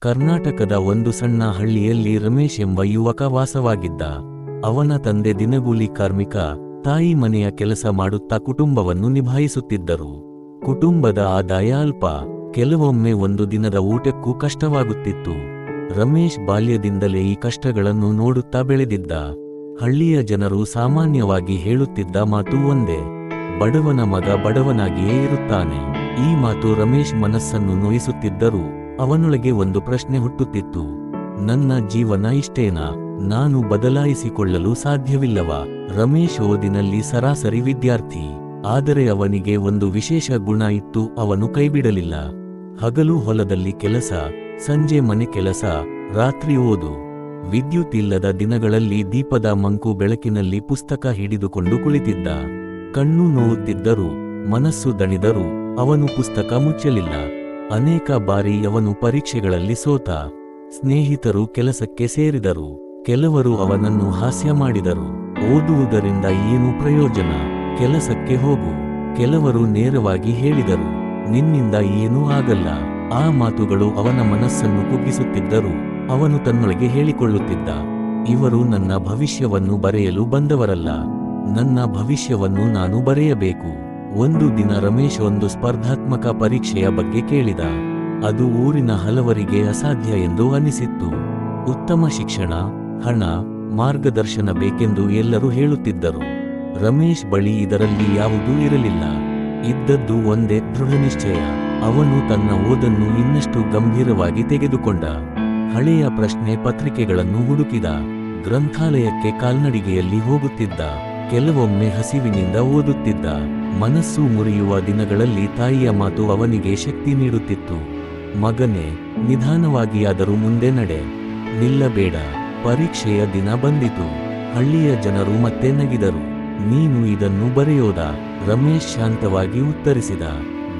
ಕರ್ನಾಟಕದ ಒಂದು ಸಣ್ಣ ಹಳ್ಳಿಯಲ್ಲಿ ರಮೇಶ್ ಎಂಬ ಯುವಕ ವಾಸವಾಗಿದ್ದ. ಅವನ ತಂದೆ ದಿನಗೂಲಿ ಕಾರ್ಮಿಕ, ತಾಯಿ ಮನೆಯ ಕೆಲಸ ಮಾಡುತ್ತಾ ಕುಟುಂಬವನ್ನು ನಿಭಾಯಿಸುತ್ತಿದ್ದರು. ಕುಟುಂಬದ ಆದಾಯ ಅಲ್ಪ, ಕೆಲವೊಮ್ಮೆ ಒಂದು ದಿನದ ಊಟಕ್ಕೂ ಕಷ್ಟವಾಗುತ್ತಿತ್ತು. ರಮೇಶ್ ಬಾಲ್ಯದಿಂದಲೇ ಈ ಕಷ್ಟಗಳನ್ನು ನೋಡುತ್ತಾ ಬೆಳೆದಿದ್ದ. ಹಳ್ಳಿಯ ಜನರು ಸಾಮಾನ್ಯವಾಗಿ ಹೇಳುತ್ತಿದ್ದ ಮಾತು ಒಂದೇ: ಬಡವನ ಮಗ ಬಡವನಾಗಿಯೇ ಇರುತ್ತಾನೆ. ಈ ಮಾತು ರಮೇಶ್ ಮನಸ್ಸನ್ನು ನೋಯಿಸುತ್ತಿದ್ದರೂ ಅವನೊಳಗೆ ಒಂದು ಪ್ರಶ್ನೆ ಹುಟ್ಟುತ್ತಿತ್ತು: ನನ್ನ ಜೀವನ ಇಷ್ಟೇನಾ? ನಾನು ಬದಲಾಯಿಸಿಕೊಳ್ಳಲು ಸಾಧ್ಯವಿಲ್ಲವಾ? ರಮೇಶ್ ಓದಿನಲ್ಲಿ ಸರಾಸರಿ ವಿದ್ಯಾರ್ಥಿ, ಆದರೆ ಅವನಿಗೆ ಒಂದು ವಿಶೇಷ ಗುಣ ಇತ್ತು: ಅವನು ಕೈಬಿಡಲಿಲ್ಲ. ಹಗಲು ಹೊಲದಲ್ಲಿ ಕೆಲಸ, ಸಂಜೆ ಮನೆ ಕೆಲಸ, ರಾತ್ರಿ ಓದು. ವಿದ್ಯುತ್ ಇಲ್ಲದ ದಿನಗಳಲ್ಲಿ ದೀಪದ ಮಂಕು ಬೆಳಕಿನಲ್ಲಿ ಪುಸ್ತಕ ಹಿಡಿದುಕೊಂಡು ಕುಳಿತಿದ್ದ. ಕಣ್ಣು ನೋವುತ್ತಿದ್ದರೂ, ಮನಸ್ಸು ದಣಿದರೂ ಅವನು ಪುಸ್ತಕ ಮುಚ್ಚಲಿಲ್ಲ. ಅನೇಕ ಬಾರಿ ಅವನು ಪರೀಕ್ಷೆಗಳಲ್ಲಿ ಸೋತ. ಸ್ನೇಹಿತರು ಕೆಲಸಕ್ಕೆ ಸೇರಿದರು, ಕೆಲವರು ಅವನನ್ನು ಹಾಸ್ಯ ಮಾಡಿದರು: ಓದುವುದರಿಂದ ಏನು ಪ್ರಯೋಜನ, ಕೆಲಸಕ್ಕೆ ಹೋಗು. ಕೆಲವರು ನೇರವಾಗಿ ಹೇಳಿದರು: ನಿನ್ನಿಂದ ಏನೂ ಆಗಲ್ಲ. ಆ ಮಾತುಗಳು ಅವನ ಮನಸ್ಸನ್ನು ಕುಗ್ಗಿಸುತ್ತಿದ್ದರೂ ಅವನು ತನ್ನೊಳಗೆ ಹೇಳಿಕೊಳ್ಳುತ್ತಿದ್ದ: ಇವರು ನನ್ನ ಭವಿಷ್ಯವನ್ನು ಬರೆಯಲು ಬಂದವರಲ್ಲ, ನನ್ನ ಭವಿಷ್ಯವನ್ನು ನಾನು ಬರೆಯಬೇಕು. ಒಂದು ದಿನ ರಮೇಶ್ ಒಂದು ಸ್ಪರ್ಧಾತ್ಮಕ ಪರೀಕ್ಷೆಯ ಬಗ್ಗೆ ಕೇಳಿದ. ಅದು ಊರಿನ ಹಲವರಿಗೆ ಅಸಾಧ್ಯ ಎಂದು ಅನಿಸಿತ್ತು. ಉತ್ತಮ ಶಿಕ್ಷಣ, ಹಣ, ಮಾರ್ಗದರ್ಶನ ಬೇಕೆಂದು ಎಲ್ಲರೂ ಹೇಳುತ್ತಿದ್ದರು. ರಮೇಶ್ ಬಳಿ ಇದರಲ್ಲಿ ಯಾವುದೂ ಇರಲಿಲ್ಲ. ಇದ್ದದ್ದು ಒಂದೇ ದೃಢನಿಶ್ಚಯ. ಅವನು ತನ್ನ ಓದನ್ನು ಇನ್ನಷ್ಟು ಗಂಭೀರವಾಗಿ ತೆಗೆದುಕೊಂಡ. ಹಳೆಯ ಪ್ರಶ್ನೆ ಪತ್ರಿಕೆಗಳನ್ನು ಹುಡುಕಿದ, ಗ್ರಂಥಾಲಯಕ್ಕೆ ಕಾಲ್ನಡಿಗೆಯಲ್ಲಿ ಹೋಗುತ್ತಿದ್ದ, ಕೆಲವೊಮ್ಮೆ ಹಸಿವಿನಿಂದ ಓದುತ್ತಿದ್ದ. ಮನಸ್ಸು ಮುರಿಯುವ ದಿನಗಳಲ್ಲಿ ತಾಯಿಯ ಮಾತು ಅವನಿಗೆ ಶಕ್ತಿ ನೀಡುತ್ತಿತ್ತು: ಮಗನೇ, ನಿಧಾನವಾಗಿಯಾದರೂ ಮುಂದೆ ನಡೆ, ನಿಲ್ಲಬೇಡ. ಪರೀಕ್ಷೆಯ ದಿನ ಬಂದಿತು. ಹಳ್ಳಿಯ ಜನರು ಮತ್ತೆ ನಗಿದರು: ನೀನು ಇದನ್ನು ಬರೆಯೋದಾ? ರಮೇಶ್ ಶಾಂತವಾಗಿ ಉತ್ತರಿಸಿದ: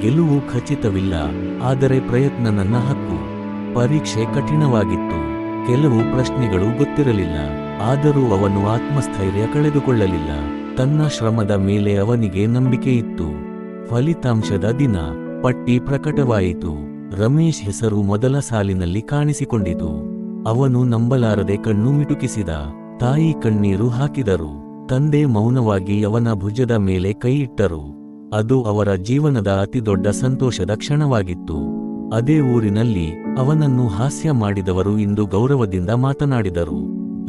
ಗೆಲುವು ಖಚಿತವಿಲ್ಲ, ಆದರೆ ಪ್ರಯತ್ನ ನನ್ನ ಹಕ್ಕು. ಪರೀಕ್ಷೆ ಕಠಿಣವಾಗಿತ್ತು. ಕೆಲವು ಪ್ರಶ್ನೆಗಳು ಗೊತ್ತಿರಲಿಲ್ಲ, ಆದರೂ ಅವನು ಆತ್ಮಸ್ಥೈರ್ಯ ಕಳೆದುಕೊಳ್ಳಲಿಲ್ಲ. ತನ್ನ ಶ್ರಮದ ಮೇಲೆ ಅವನಿಗೆ ನಂಬಿಕೆ ಇತ್ತು. ಫಲಿತಾಂಶದ ದಿನ ಪಟ್ಟಿ ಪ್ರಕಟವಾಯಿತು. ರಮೇಶ್ ಹೆಸರು ಮೊದಲ ಸಾಲಿನಲ್ಲಿ ಕಾಣಿಸಿಕೊಂಡಿತು. ಅವನು ನಂಬಲಾರದೆ ಕಣ್ಣು ಮಿಟುಕಿಸಿದ. ತಾಯಿ ಕಣ್ಣೀರು ಹಾಕಿದರು. ತಂದೆ ಮೌನವಾಗಿ ಅವನ ಭುಜದ ಮೇಲೆ ಕೈ ಇಟ್ಟರು. ಅದು ಅವರ ಜೀವನದ ಅತಿದೊಡ್ಡ ಸಂತೋಷದ ಕ್ಷಣವಾಗಿತ್ತು. ಅದೇ ಊರಿನಲ್ಲಿ ಅವನನ್ನು ಹಾಸ್ಯ ಮಾಡಿದವರು ಇಂದು ಗೌರವದಿಂದ ಮಾತನಾಡಿದರು.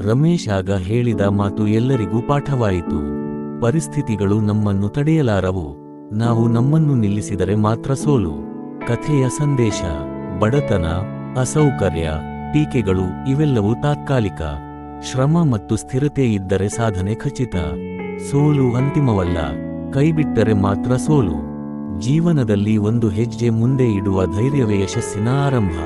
ರಮೇಶ್ ಆಗ ಹೇಳಿದ ಮಾತು ಎಲ್ಲರಿಗೂ ಪಾಠವಾಯಿತು: ಪರಿಸ್ಥಿತಿಗಳು ನಮ್ಮನ್ನು ತಡೆಯಲಾರವು, ನಾವು ನಮ್ಮನ್ನು ನಿಲ್ಲಿಸಿದರೆ ಮಾತ್ರ ಸೋಲು. ಕಥೆಯ ಸಂದೇಶ: ಬಡತನ, ಅಸೌಕರ್ಯ, ಟೀಕೆಗಳು ಇವೆಲ್ಲವೂ ತಾತ್ಕಾಲಿಕ. ಶ್ರಮ ಮತ್ತು ಸ್ಥಿರತೆ ಇದ್ದರೆ ಸಾಧನೆ ಖಚಿತ. ಸೋಲು ಅಂತಿಮವಲ್ಲ, ಕೈಬಿಟ್ಟರೆ ಮಾತ್ರ ಸೋಲು. ಜೀವನದಲ್ಲಿ ಒಂದು ಹೆಜ್ಜೆ ಮುಂದೆ ಇಡುವ ಧೈರ್ಯವೇ ಯಶಸ್ಸಿನ ಆರಂಭ.